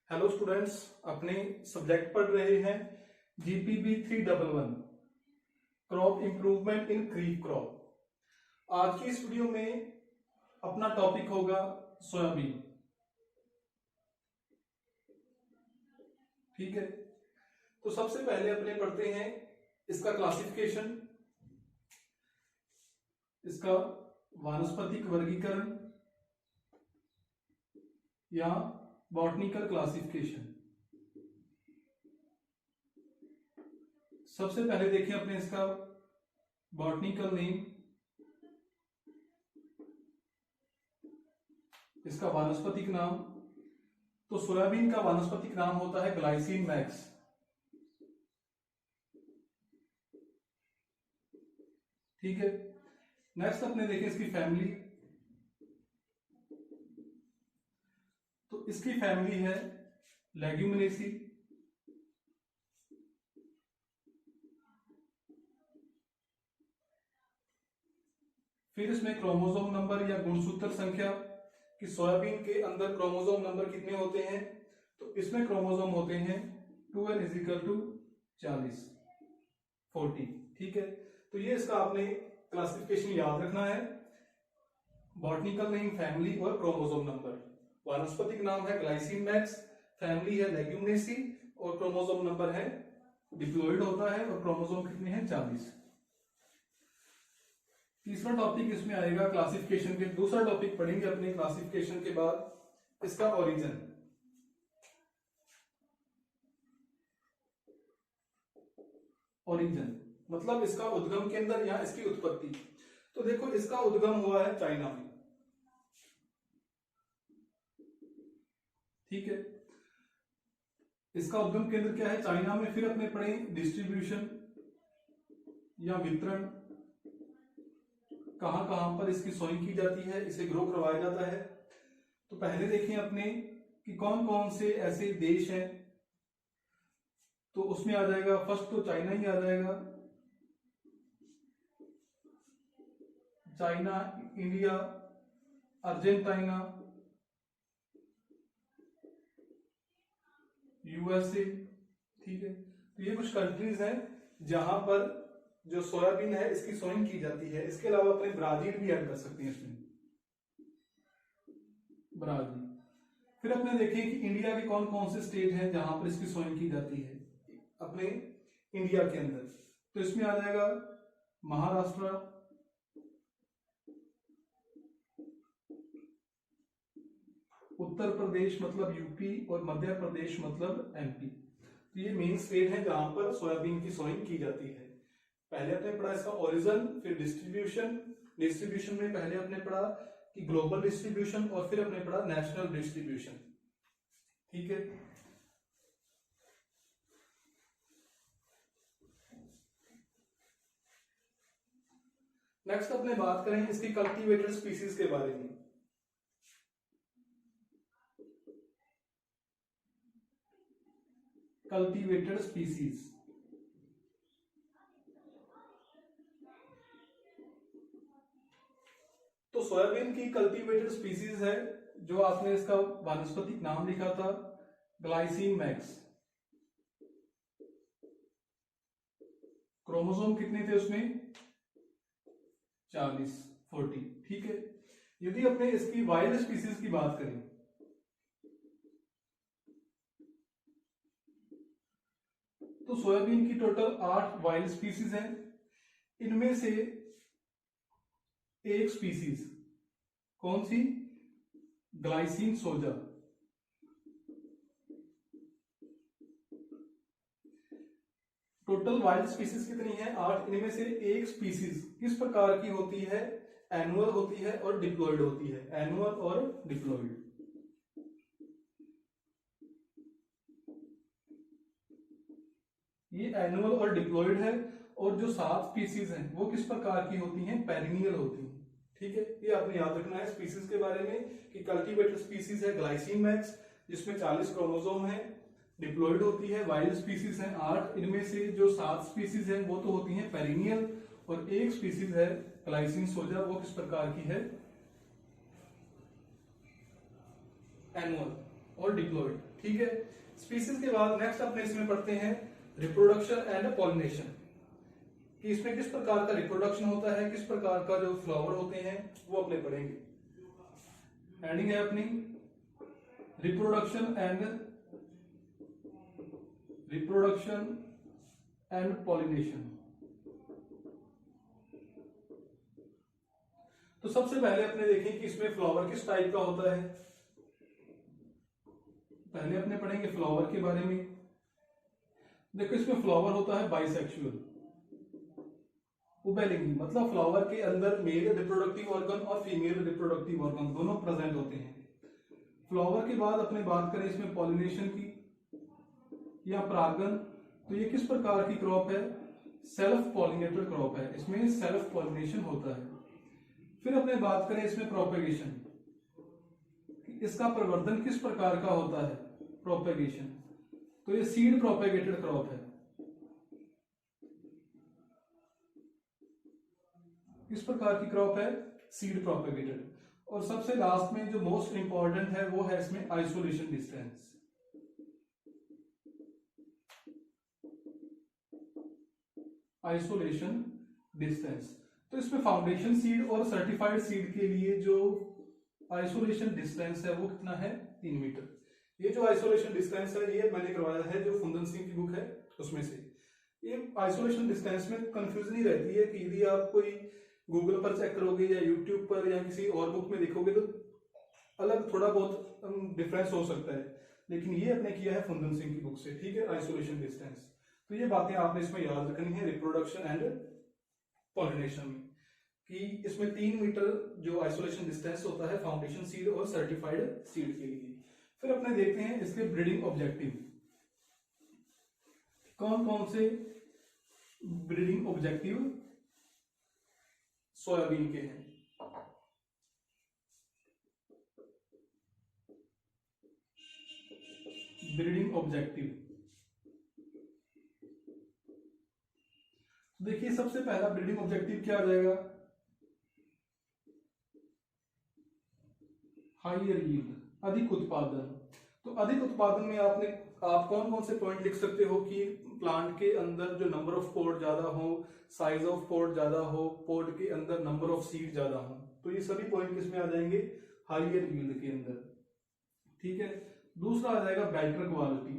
Hello students, अपने subject पढ़ रहे हैं जीपीबी 311 crop improvement in kharif crop. आज की इस वीडियो में अपना टॉपिक होगा सोयाबीन। ठीक है, तो सबसे पहले अपने पढ़ते हैं इसका क्लासिफिकेशन, इसका वानस्पतिक वर्गीकरण या बॉटनिकल क्लासिफिकेशन। सबसे पहले देखिए अपने इसका बॉटनिकल नेम, इसका वानस्पतिक नाम। तो सोयाबीन का वानस्पतिक नाम होता है ग्लाइसिन मैक्स। ठीक है, नेक्स्ट अपने देखें इसकी फैमिली। तो इसकी फैमिली है लेग्यूमिनेसी। फिर इसमें क्रोमोसोम नंबर या गुणसूत्र संख्या कि सोयाबीन के अंदर क्रोमोसोम नंबर कितने होते हैं। तो इसमें क्रोमोसोम होते हैं 2n = 40। ठीक है, तो ये इसका आपने क्लासिफिकेशन याद रखना है। बॉटनिकल नेम, फैमिली और क्रोमोसोम नंबर। वानस्पतिक नाम है ग्लाइसिन मैक्स, फैमिली है लेग्यूमिनेसी और क्रोमोसोम नंबर है डिप्लॉइड होता है और क्रोमोसोम कितने हैं 40। तीसरा टॉपिक इसमें आएगा क्लासिफिकेशन के। दूसरा टॉपिक पढ़ेंगे अपने क्लासिफिकेशन के बाद इसका ओरिजिन। ओरिजिन मतलब इसका उद्गम केंद्र या इसकी उत्पत्ति। तो देखो इसका उद्गम हुआ है चाइना में। ठीक है, इसका उद्गम केंद्र क्या है? चाइना में। फिर अपने पढ़े डिस्ट्रीब्यूशन या वितरण, कहां कहां पर इसकी सोइंग की जाती है, इसे ग्रो करवाया जाता है। तो पहले देखें अपने कि कौन कौन से ऐसे देश हैं। तो उसमें आ जाएगा फर्स्ट तो चाइना ही आ जाएगा। China, India, Argentina, USA. ठीक है, तो ये कुछ कंट्रीज हैं जहां पर जो सोयाबीन है इसकी सोइंग की जाती है। इसके अलावा अपने ब्राजील भी ऐड कर सकते हैं इसमें, ब्राजील। फिर अपने देखें कि इंडिया के कौन कौन से स्टेट हैं जहां पर इसकी सोइंग की जाती है अपने इंडिया के अंदर। तो इसमें आ जाएगा महाराष्ट्र, उत्तर प्रदेश मतलब यूपी और मध्य प्रदेश मतलब एमपी। तो ये मेन स्टेट है जहां पर सोयाबीन की सोइंग की जाती है। पहले अपने पढ़ा इसका ओरिजिन, फिर डिस्ट्रीब्यूशन। डिस्ट्रीब्यूशन में पहले अपने पढ़ा कि ग्लोबल डिस्ट्रीब्यूशन और फिर अपने पढ़ा नेशनल डिस्ट्रीब्यूशन। ठीक है, नेक्स्ट अपने बात करें इसकी कल्टीवेटेड स्पीसीज के बारे में। कल्टीवेटेड स्पीसीज, तो सोयाबीन की कल्टीवेटेड स्पीसीज है जो आपने इसका वानस्पतिक नाम लिखा था ग्लाइसिन मैक्स। क्रोमोसोम कितने थे उसमें? 40। ठीक है, यदि अपने इसकी वाइल्ड स्पीसीज की बात करें तो सोयाबीन की टोटल 8 वाइल्ड स्पीसीज हैं। इनमें से एक स्पीसीज कौन सी? ग्लाइसिन सोजा। टोटल वाइल्ड स्पीसीज कितनी है? 8। इनमें से एक स्पीसीज किस प्रकार की होती है? एनुअल होती है और डिप्लॉइड होती है। एनुअल और डिप्लॉइड। ये एनुअल और डिप्लॉइड है। और जो 7 स्पीसीज हैं वो किस प्रकार की होती हैं? पेरिनियल होती हैं। ठीक है, ये आपने याद रखना है स्पीसीज के बारे में कि कल्टीवेटेड स्पीसीज है ग्लाइसिन मैक्स जिसमें 40 क्रोमोसोम है, डिप्लॉइड होती है। वाइल्ड स्पीसीज हैं 8। इनमें से जो 7 स्पीसीज हैं वो तो होती हैं पेरिनियल और एक स्पीसीज है ग्लाइसिन सोजा, वो किस प्रकार की है? एनुअल। और डिप्लॉयड। ठीक है, स्पीसीज के बाद नेक्स्ट अपने इसमें पढ़ते हैं रिप्रोडक्शन एंड पॉलिनेशन, कि इसमें किस प्रकार का रिप्रोडक्शन होता है, किस प्रकार का जो फ्लावर होते हैं वो अपने पढ़ेंगे। हेडिंग है अपनी रिप्रोडक्शन एंड पॉलिनेशन। तो सबसे पहले अपने देखें कि इसमें फ्लावर किस टाइप का होता है। पहले अपने पढ़ेंगे फ्लावर के बारे में। देखो इसमें फ्लावर होता है बाइसेक्सुअल, उभयलिंगी, मतलब फ्लावर के अंदर मेल रिप्रोडक्टिव ऑर्गन और फीमेल रिप्रोडक्टिव ऑर्गन दोनों प्रेजेंट होते हैं। फ्लावर के बाद अपने बात करें इसमें पॉलिनेशन की या परागन, तो ये किस प्रकार की क्रॉप है, सेल्फ पॉलिनेटेड क्रॉप है, इसमें सेल्फ पॉलिनेशन होता है। फिर अपने बात करें इसमें प्रोपेगेशन, इसका प्रवर्धन किस प्रकार का होता है, प्रोपेगेशन, तो ये सीड प्रोपेगेटेड क्रॉप है। किस प्रकार की क्रॉप है, सीड प्रोपेगेटेड। और सबसे लास्ट में जो मोस्ट इंपॉर्टेंट है वो है इसमें आइसोलेशन डिस्टेंस। आइसोलेशन डिस्टेंस, तो इसमें फाउंडेशन सीड और सर्टिफाइड सीड के लिए जो आइसोलेशन डिस्टेंस है वो कितना है, 3 मीटर। ये जो आइसोलेशन डिस्टेंस है ये मैंने करवाया है जो फुंदन सिंह की बुक है उसमें से। ये आइसोलेशन डिस्टेंस में कंफ्यूजन ही रहती है कि यदि आप कोई गूगल पर चेक करोगे या यूट्यूब पर या किसी और बुक में देखोगे तो अलग थोड़ा बहुत डिफरेंस हो सकता है, लेकिन ये अपने किया है फुंदन सिंह की बुक से। ठीक है, आइसोलेशन डिस्टेंस। तो ये बातें आपने इसमें याद रखनी है रिप्रोडक्शन एंड पॉलिनेशन में, कि इसमें 3 मीटर जो आइसोलेशन डिस्टेंस होता है फाउंडेशन सीड और सर्टिफाइड सीड के लिए। फिर अपने देखते हैं इसके ब्रीडिंग ऑब्जेक्टिव, कौन कौन से ब्रीडिंग ऑब्जेक्टिव सोयाबीन के हैं। ब्रीडिंग ऑब्जेक्टिव, देखिए सबसे पहला ब्रीडिंग ऑब्जेक्टिव क्या आ जाएगा, हायर यील्ड, अधिक उत्पादन। तो अधिक उत्पादन में आप कौन कौन से पॉइंट लिख सकते हो कि प्लांट के अंदर जो नंबर ऑफ पोड ज्यादा हो, साइज ऑफ पोड ज्यादा हो, पोड के अंदर नंबर ऑफ सीड ज्यादा हो, तो ये सभी पॉइंट किस में आ जाएंगे, हायर यील्ड के अंदर। ठीक है, दूसरा आ जाएगा बेटर क्वालिटी।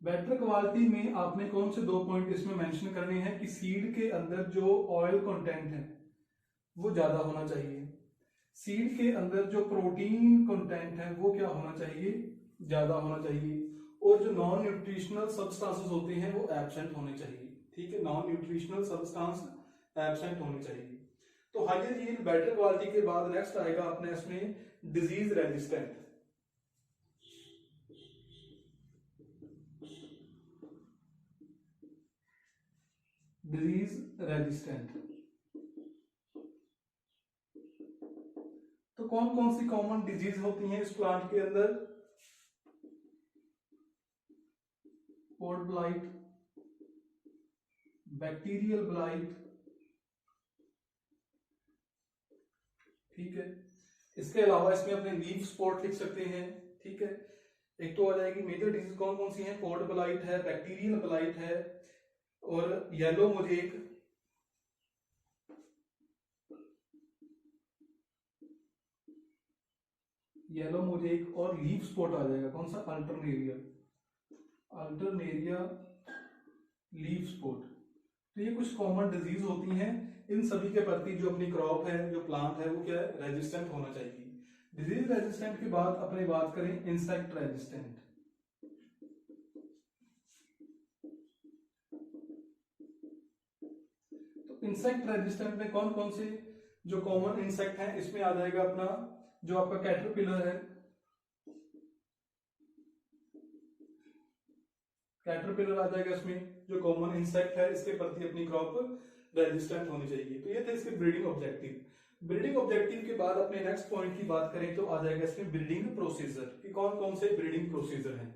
बेटर क्वालिटी में आपने कौन से 2 पॉइंट इसमें मेंशन करने हैं कि सीड के अंदर जो ऑयल कंटेंट है वो ज्यादा होना चाहिए, सीड के अंदर जो प्रोटीन कंटेंट है वो क्या होना चाहिए, ज्यादा होना चाहिए, और जो नॉन न्यूट्रिशनल सब्सटेंसेस होते हैं वो एब्सेंट होने चाहिए। ठीक है, नॉन न्यूट्रिशनल सब्सटेंस एब्सेंट होने चाहिए। तो हायर यील्ड बेटर क्वालिटी के बाद नेक्स्ट आएगा अपने इसमें डिजीज रेजिस्टेंट। डिजीज रेजिस्टेंट, तो कौन कौन सी कॉमन डिजीज होती हैं इस प्लांट के अंदर, पोड ब्लाइट, बैक्टीरियल ब्लाइट। ठीक है, इसके अलावा इसमें अपने लीफ स्पॉट लिख सकते हैं। ठीक है, एक तो आ जाएगी मेजर डिजीज कौन कौन सी हैं, पोड ब्लाइट है, बैक्टीरियल ब्लाइट है और येलो मोजेक। येलो मोजेक और लीफ स्पॉट आ जाएगा कौन सा, अल्टरनेरिया, अल्टरनेरिया लीफ स्पॉट। तो ये कुछ कॉमन डिजीज होती हैं, इन सभी के प्रति जो अपनी क्रॉप है, जो प्लांट है वो क्या है, रेजिस्टेंट होना चाहिए। डिजीज रेजिस्टेंट के बाद अपने बात करें इंसेक्ट रेजिस्टेंट। तो इंसेक्ट रेजिस्टेंट में कौन कौन से जो कॉमन इंसेक्ट हैं, इसमें आ जाएगा अपना जो आपका कैटरपिलर है, कैटरपिलर आ जाएगा इसमें जो कॉमन इंसेक्ट है, इसके प्रति अपनी क्रॉप रेजिस्टेंट होनी चाहिए। तो ये थे इसके ब्रीडिंग ऑब्जेक्टिव। ब्रीडिंग ऑब्जेक्टिव के बाद अपने नेक्स्ट पॉइंट की बात करें तो आ जाएगा इसमें ब्रीडिंग प्रोसीजर, कि कौन कौन से ब्रीडिंग प्रोसीजर हैं।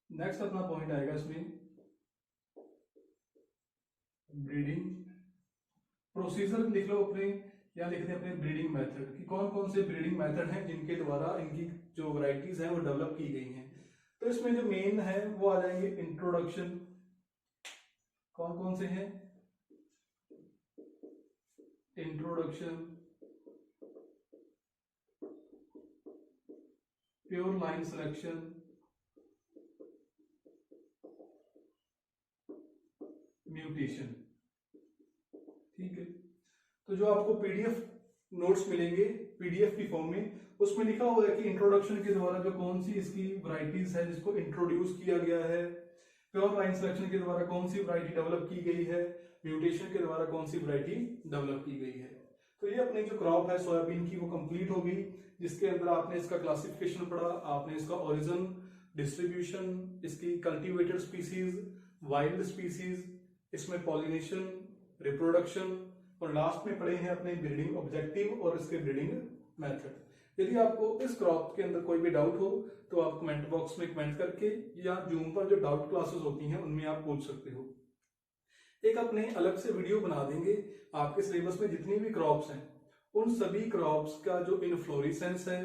नेक्स्ट अपना पॉइंट आएगा इसमें ब्रीडिंग प्रोसीजर, लिख लो अपने यहाँ लिखते हैं अपने ब्रीडिंग मेथड कि कौन कौन से ब्रीडिंग मेथड हैं जिनके द्वारा इनकी जो वैरायटीज हैं वो डेवलप की गई हैं। तो इसमें जो मेन है वो आ जाएंगे इंट्रोडक्शन। कौन कौन से हैं? Introduction, pure line selection, mutation. ठीक है, तो जो आपको पीडीएफ नोट्स मिलेंगे पीडीएफ की फॉर्म में, उसमें लिखा हुआ है कि इंट्रोडक्शन के द्वारा जो कौन सी इसकी वैरायटीज है जिसको इंट्रोड्यूस किया गया है, प्योर लाइन सिलेक्शन के द्वारा कौन सी वैरायटी डेवलप की गई है, म्यूटेशन के द्वारा कौन सी वैरायटी डेवलप की गई है। तो ये अपनी जो क्रॉप है सोयाबीन की वो कंप्लीट हो गई, जिसके अंदर आपने इसका क्लासिफिकेशन पढ़ा, आपने इसका ओरिजिन, डिस्ट्रीब्यूशन, इसकी कल्टीवेटेड स्पीसीज, वाइल्ड स्पीसीज, इसमें पॉलिनेशन, रिप्रोडक्शन, और लास्ट में पढ़े हैं अपने ब्रीडिंग ऑब्जेक्टिव और इसके ब्रीडिंग मेथड। यदि आपको इस क्रॉप के अंदर कोई भी डाउट हो तो आप कमेंट बॉक्स में कमेंट करके या जूम पर जो डाउट क्लासेस होती हैं उनमें आप पूछ सकते हो। एक अपने अलग से वीडियो बना देंगे, आपके सिलेबस में जितनी भी क्रॉप्स हैं उन सभी क्रॉप्स का जो इनफ्लोरेसेंस है,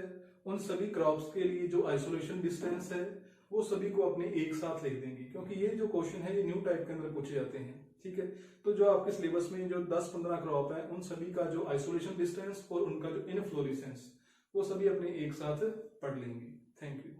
उन सभी क्रॉप्स के लिए जो आइसोलेशन डिस्टेंस है, वो सभी को अपने एक साथ लिख देंगे, क्योंकि ये जो क्वेश्चन है ये न्यू टाइप के अंदर पूछे जाते हैं। ठीक है, तो जो आपके सिलेबस में जो 10-15 क्रॉप है उन सभी का जो आइसोलेशन डिस्टेंस और उनका जो इनफ्लोरेसेंस वो सभी अपने एक साथ पढ़ लेंगे। Thank you.